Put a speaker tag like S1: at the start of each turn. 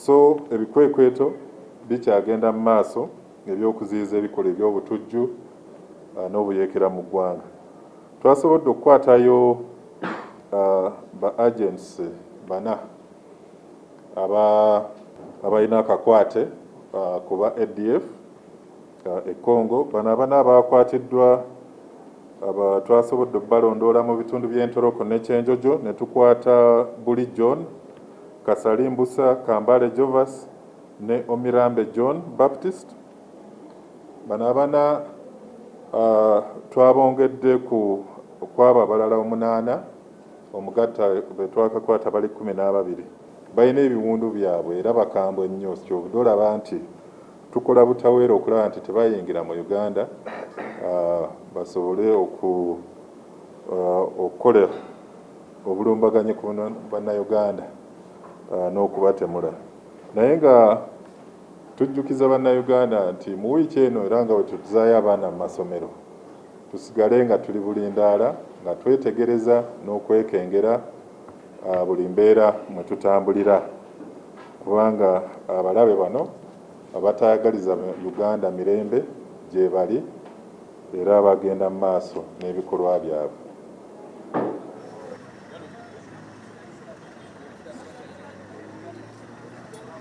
S1: so ebikwekweto bikyagenda mu maaso ebyokuziyiza ebikolwa eby'obutujju n'obuyeekera mu ggwanga. Twasobodde okukwatayo ba agents bana abalina akakwate kuba ADF e Congo. Bano abana abakwatiddwa twasobodde balondoola mu bitundu by'Entoroko ne Kyenjojo, ne tukwata Buli John, Kasali Mbusa, Kambale Jovas ne Omirambe John Baptist. Bano abana twabongedde ku okwabo abalala 8 omugatta be twakakwata bali 12. Balina ebiwundu byabwe era bakambwe nnyo, ky'ovudde olaba nti tukola butaweera okulaba nti tebayingira mu Uganda basobole okukola obulumbaganyi ku bannayuganda n'okubatemula. Naye nga tujjukiza bannayuganda nti mu wiiki eno era nga bwe tutuzaayo abaana mu masomero, tusigale nga tuli bulindaala nga twetegereza n'okwekengera buli mbeera mwe tutambulira, kubanga abalabe bano abatayagaliza Uganda mirembe gye bali era bagenda mu maaso n'ebikolwa byabwe.